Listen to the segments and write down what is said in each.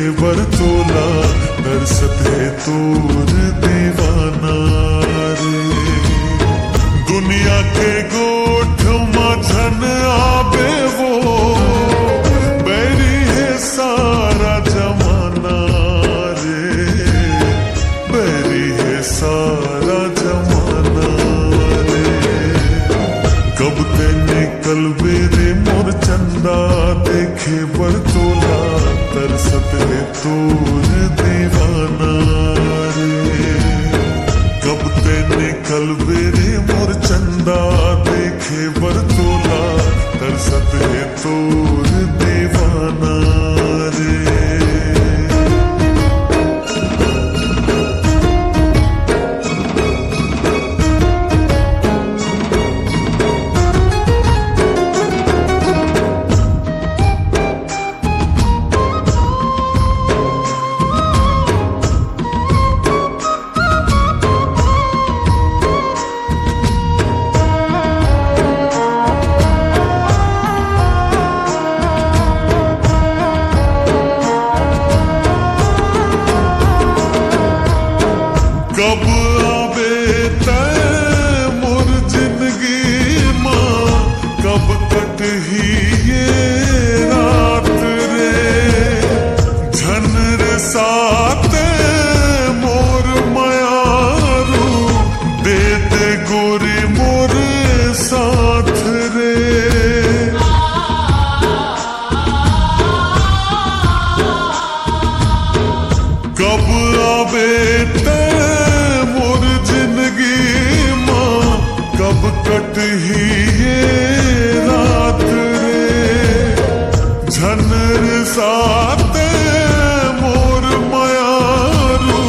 देखे बरतोला दरसत है तोर दीवाना रे। दुनिया के गोठ माझन आवे वो बैरी है सारा जमाना रे, बैरी है सारा जमाना रे। कब ते निकल बेरे मोर चंदा देखे बरतोला तरसत है तोर दीवाना रे। कब ते निकल बेरे मोर चंदा देखे बरतोला तरसत है तोर दीवाना रे। कब आवे तय मोर जिंदगी मां, कब कटही ये रात रे। झन रे साथ मोर मयारू दे दे गोरी मोर साथ रे। कब आवे कब कटही ये रात रे। झन रे साथ मोर मयारू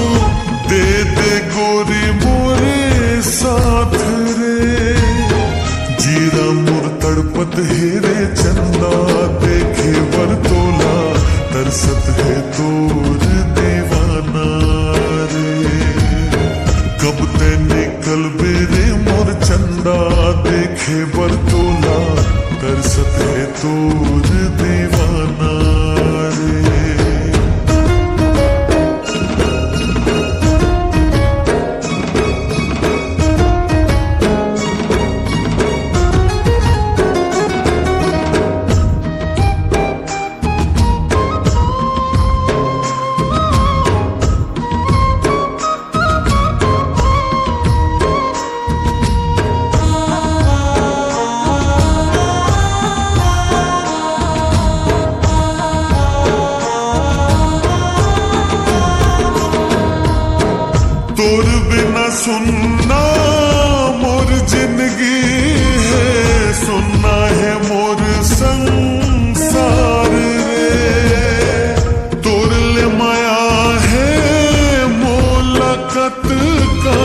दे दे गोरी मोरे साथ रे। जीरा मोर तड़पत हेरे चंदा देखे बरतोला तरसत है तोर दीवाना रे। कब ते निकल बेरे मोर चंदा देखे बरतोला तरसत है तोर दीवाना रे। तोर बिना सुनना मोर जिंदगी है, सुनना है मोर संसार रे। तोर ले माया है मोलकत का,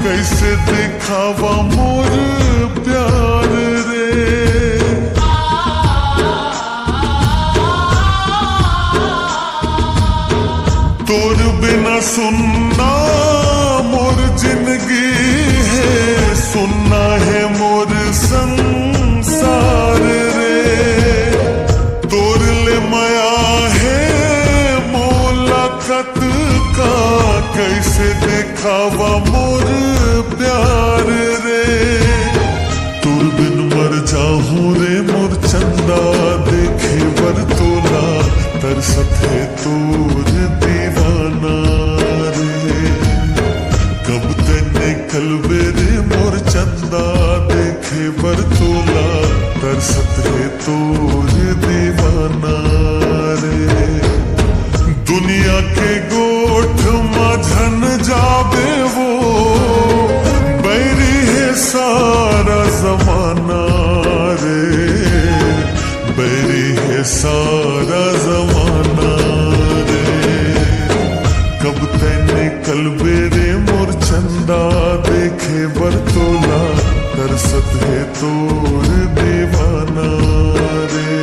कैसे दिखावा मोर प्यार रे। तोर बिना सुनना मोर जिंदगी है, सुनना है मोर संसार रे। तोर ले माया है मोलकत का, कैसे दिखावा मोर प्यार रे। तोर बिन मर जाऊं रे मोर चंदा देखे बरतोला तरसत है तोर दीवाना रे। कब ते निकल बेरे मोर चंदा देखे बरतोला तरसत है तोर दीवाना रे। दुनिया के गोठ माझन जावे वो बैरी है सारा जमाना रे, बैरी है सारा जमाना रे। कब ते निकल बेरे मोर चंदा देखे बरतोला तरसत है तोर दीवाना रे।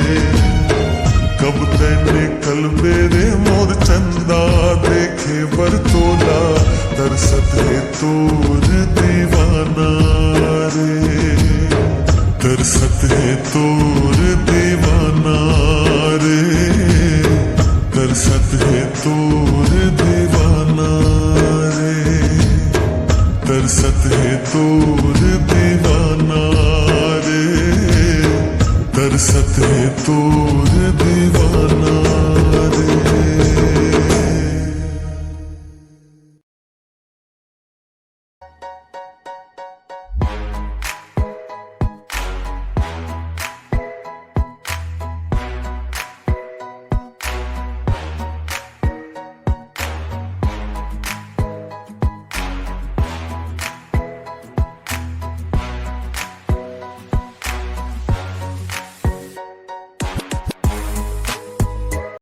कब ते निकल बेरे मोर चंदा देखे बरतोला तरसत है तोर दीवाना रे। तरसत है तोर दीवाना रे, तरसत है हसत है तोर दीवाना